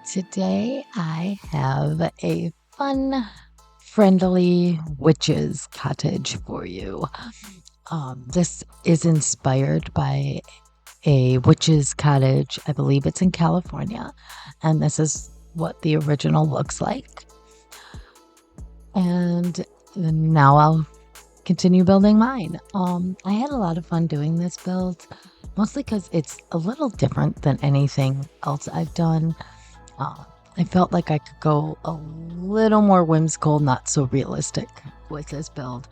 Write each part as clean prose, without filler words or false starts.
Today I have a fun, friendly witch's cottage for you. This is inspired by a witch's cottage. I believe it's in California, and this is what the original looks like. And now I'll continue building mine. I had a lot of fun doing this build, mostly because it's a little different than anything else I've done. Uh, I felt like I could go a little more whimsical, not so realistic with this build.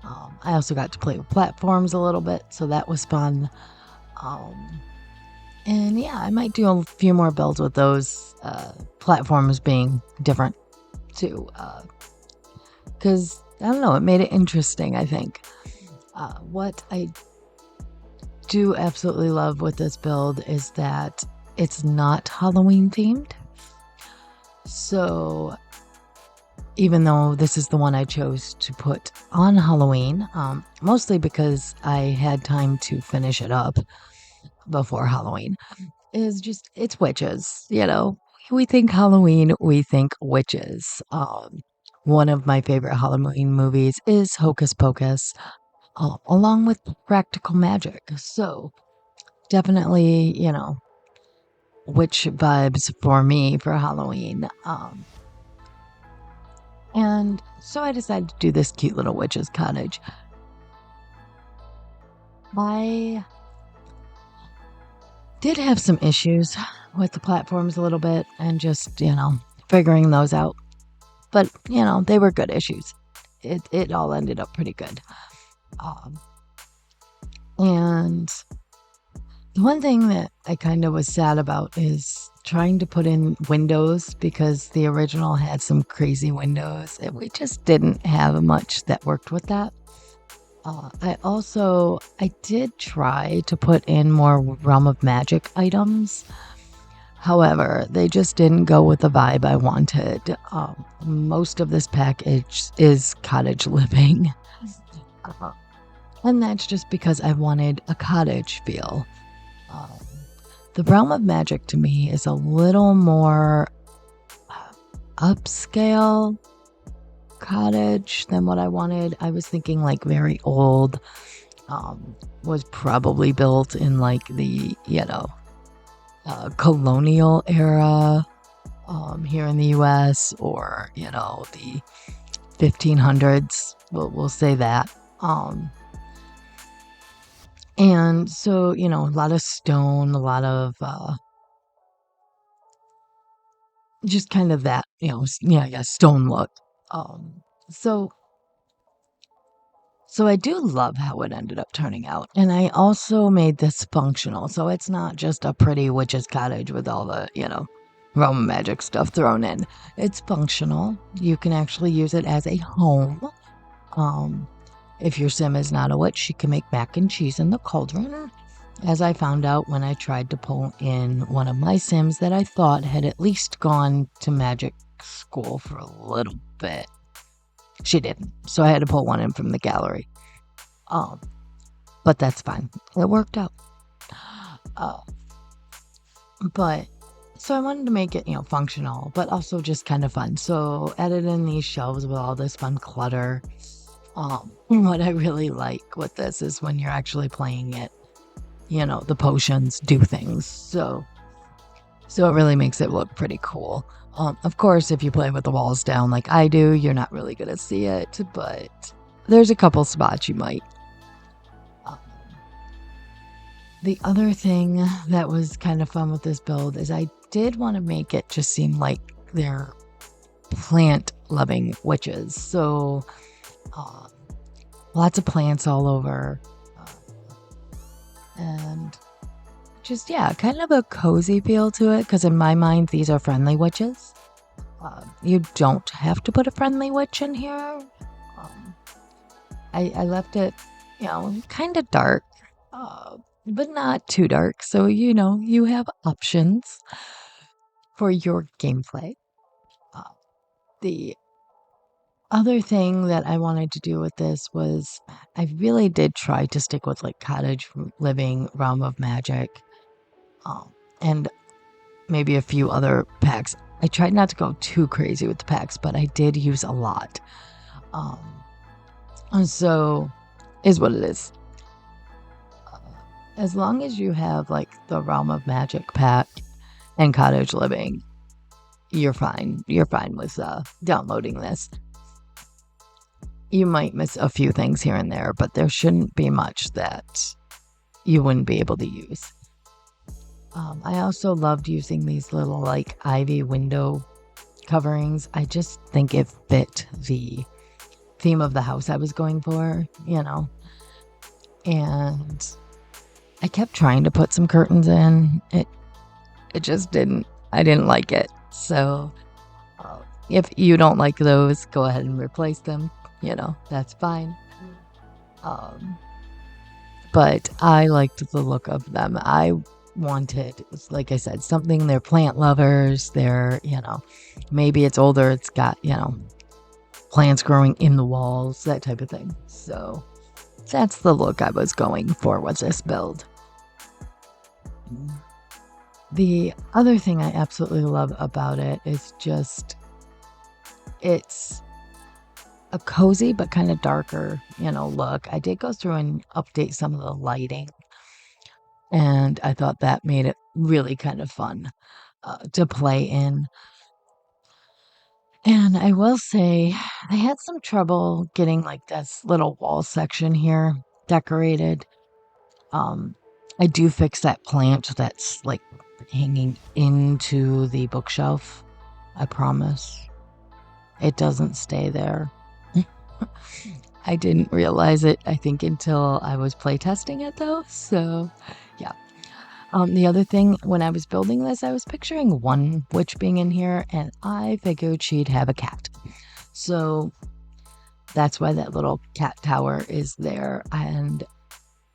I also got to play with platforms a little bit, so that was fun. Um, and yeah, I might do a few more builds with those platforms being different too. Because, I don't know, it made it interesting, I think. What I do absolutely love with this build is that it's not Halloween themed. So even though this is the one I chose to put on Halloween, mostly because I had time to finish it up before Halloween, it's witches, We think Halloween, we think witches. One of my favorite Halloween movies is Hocus Pocus, along with Practical Magic. So definitely, witch vibes for me for Halloween. And so I decided to do this cute little witch's cottage. I did have some issues with the platforms a little bit and just, figuring those out. But, they were good issues. It all ended up pretty good. Um, and the one thing that I kind of was sad about is trying to put in windows because the original had some crazy windows and we just didn't have much that worked with that. I did try to put in more Realm of Magic items. However, they just didn't go with the vibe I wanted. Most of this package is cottage living. Uh, and that's just because I wanted a cottage feel. Um, the Realm of Magic to me is a little more upscale cottage than what I wanted. I was thinking like very old, was probably built in like the, colonial era here in the US, or, the 1500s. We'll say that. And so, a lot of stone, a lot of just kind of that, stone look. Um, so So I do love how it ended up turning out. And I also made this functional. So it's not just a pretty witch's cottage with all the, Roman magic stuff thrown in. It's functional. You can actually use it as a home. Um, if your sim is not a witch, you can make mac and cheese in the cauldron. As I found out when I tried to pull in one of my sims that I thought had at least gone to magic school for a little bit. She didn't. So I had to pull one in from the gallery. Um, but that's fine. It worked out. Uh, but so I wanted to make it, functional, but also just kind of fun. So added in these shelves with all this fun clutter. What I really like with this is when you're actually playing it, the potions do things. So it really makes it look pretty cool. Of course, if you play with the walls down like I do, you're not really going to see it, but there's a couple spots you might. Um, the other thing that was kind of fun with this build is I did want to make it just seem like they're plant-loving witches. So lots of plants all over. And just, kind of a cozy feel to it, because in my mind, these are friendly witches. You don't have to put a friendly witch in here. I left it, kind of dark, but not too dark. So, you have options for your gameplay. The other thing that I wanted to do with this was I really did try to stick with like cottage living, realm of magic. And maybe a few other packs. I tried not to go too crazy with the packs, but I did use a lot. Um, and so is what it is. As long as you have like the Realm of Magic pack and Cottage Living, you're fine. You're fine with downloading this. You might miss a few things here and there, but there shouldn't be much that you wouldn't be able to use. I also loved using these little like ivy window coverings. I just think it fit the theme of the house I was going for, and I kept trying to put some curtains in. It just didn't, I didn't like it. So if you don't like those, go ahead and replace them. That's fine. But I liked the look of them. I wanted, like I said, something, they're plant lovers. They're, maybe it's older. It's got, plants growing in the walls, that type of thing. So that's the look I was going for with this build. The other thing I absolutely love about it is just, it's a cozy but kind of darker, look. I did go through and update some of the lighting, and I thought that made it really kind of fun to play in. And I will say, I had some trouble getting like this little wall section here decorated. I do fix that plant that's like hanging into the bookshelf. I promise. It doesn't stay there. I didn't realize it, I think, until I was playtesting it, though. So, yeah. The other thing, when I was building this, I was picturing one witch being in here, and I figured she'd have a cat. So, that's why that little cat tower is there. And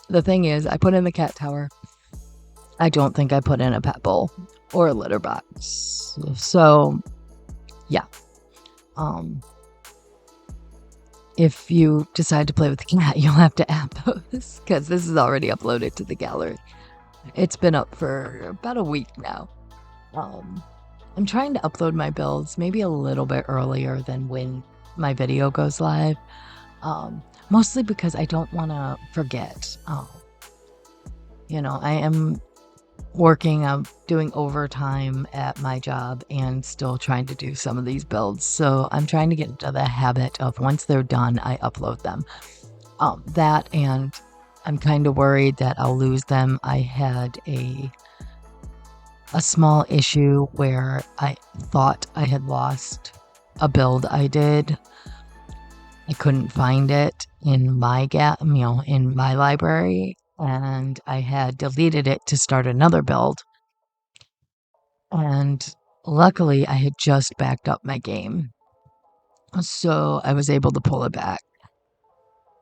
the thing is, I put in the cat tower. I don't think I put in a pet bowl or a litter box. So, yeah. If you decide to play with the cat, you'll have to add those, because this is already uploaded to the gallery. It's been up for about a week now. I'm trying to upload my builds maybe a little bit earlier than when my video goes live, mostly because I don't want to forget. I am working, I'm doing overtime at my job and still trying to do some of these builds. So I'm trying to get into the habit of, once they're done, I upload them. That, and I'm kind of worried that I'll lose them. I had a small issue where I thought I had lost a build I did. I couldn't find it in my in my library, and I had deleted it to start another build. And luckily, I had just backed up my game, so I was able to pull it back.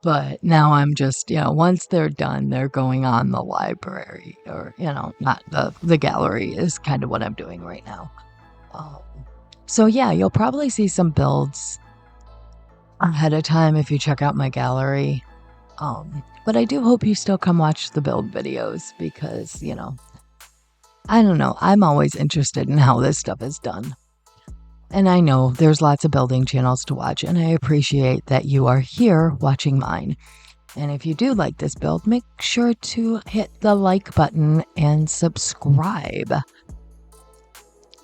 But now I'm just, once they're done, they're going on the library, or, not the gallery is kind of what I'm doing right now. So yeah, you'll probably see some builds ahead of time if you check out my gallery. But I do hope you still come watch the build videos, because, I don't know, I'm always interested in how this stuff is done. And I know there's lots of building channels to watch, and I appreciate that you are here watching mine. And if you do like this build, make sure to hit the like button and subscribe,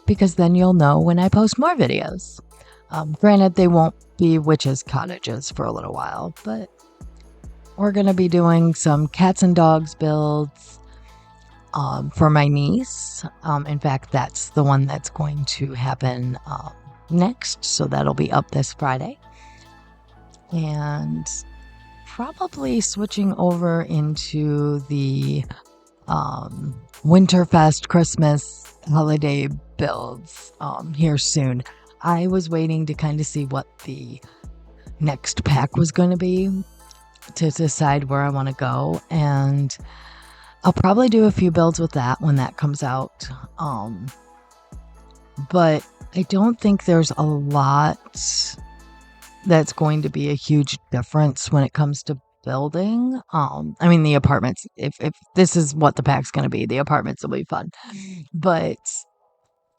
because then you'll know when I post more videos. Granted, they won't be witches' cottages for a little while, but we're going to be doing some cats and dogs builds for my niece. In fact, that's the one that's going to happen next, so that'll be up this Friday. And probably switching over into the Winterfest Christmas holiday builds here soon. I was waiting to kind of see what the next pack was going to be to decide where I want to go, and I'll probably do a few builds with that when that comes out. But I don't think there's a lot that's going to be a huge difference when it comes to building. I mean, the apartments, if this is what the pack's going to be, the apartments will be fun. But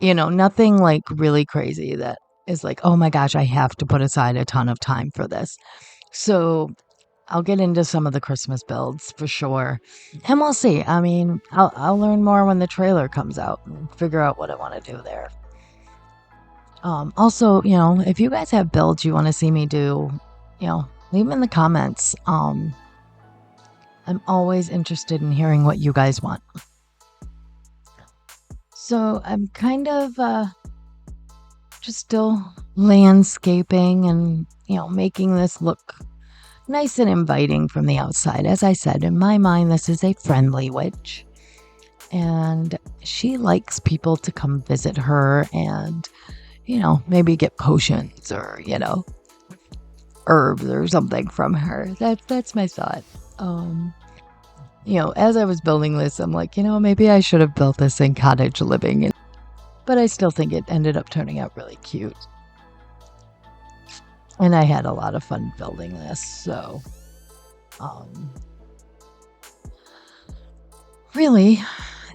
Nothing like really crazy that is like, oh my gosh, I have to put aside a ton of time for this. So I'll get into some of the Christmas builds for sure. And we'll see. I mean, I'll learn more when the trailer comes out and figure out what I want to do there. Also, if you guys have builds you want to see me do, leave them in the comments. I'm always interested in hearing what you guys want. So I'm kind of just still landscaping and, making this look nice and inviting from the outside. As I said, in my mind, this is a friendly witch. And she likes people to come visit her and, maybe get potions or, herbs or something from her. That's my thought. As I was building this, I'm like, maybe I should have built this in cottage living. But I still think it ended up turning out really cute. And I had a lot of fun building this. So, really,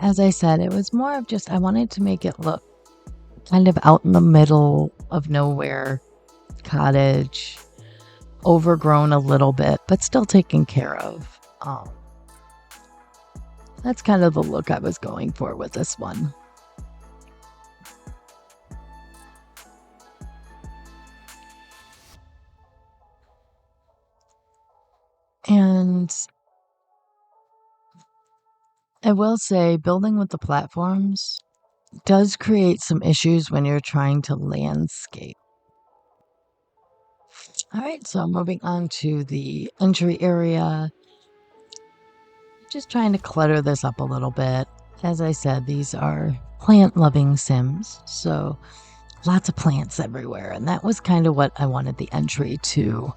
as I said, it was more of just, I wanted to make it look kind of out in the middle of nowhere, cottage, overgrown a little bit, but still taken care of. That's kind of the look I was going for with this one. And I will say, building with the platforms does create some issues when you're trying to landscape. All right, so moving on to the entry area. Just trying to clutter this up a little bit. As I said, these are plant-loving Sims, so lots of plants everywhere. And that was kind of what I wanted the entry to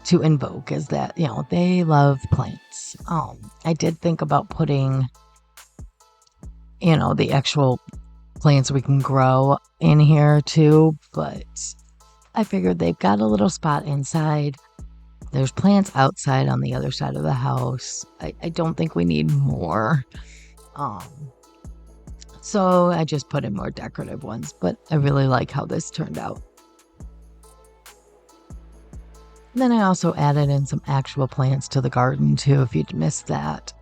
invoke, is that, they love plants. I did think about putting, the actual plants we can grow in here too, but I figured they've got a little spot inside. There's plants outside on the other side of the house. I don't think we need more. So I just put in more decorative ones, but I really like how this turned out. Then I also added in some actual plants to the garden too, if you'd missed that.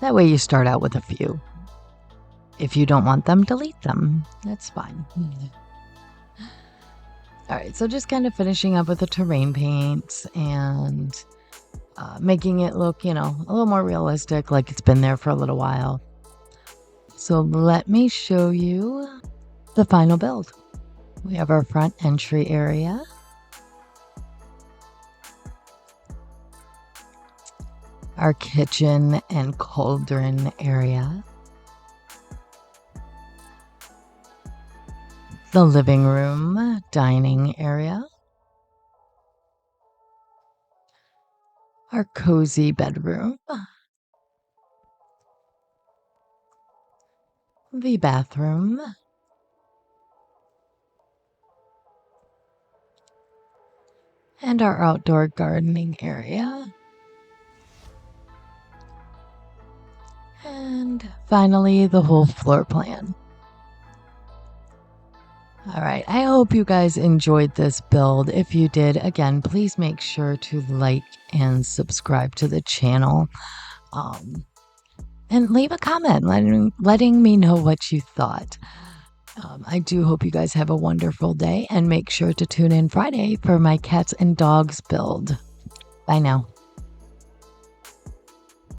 That way you start out with a few. If you don't want them, delete them. That's fine. All right, so just kind of finishing up with the terrain paints and making it look, a little more realistic, like it's been there for a little while. So let me show you the final build. We have our front entry area. Our kitchen and cauldron area. The living room, dining area. Our cozy bedroom. The bathroom. And our outdoor gardening area. And finally, the whole floor plan. All right, I hope you guys enjoyed this build. If you did, again, please make sure to like and subscribe to the channel. And leave a comment letting me know what you thought. I do hope you guys have a wonderful day, and make sure to tune in Friday for my cats and dogs build. Bye now.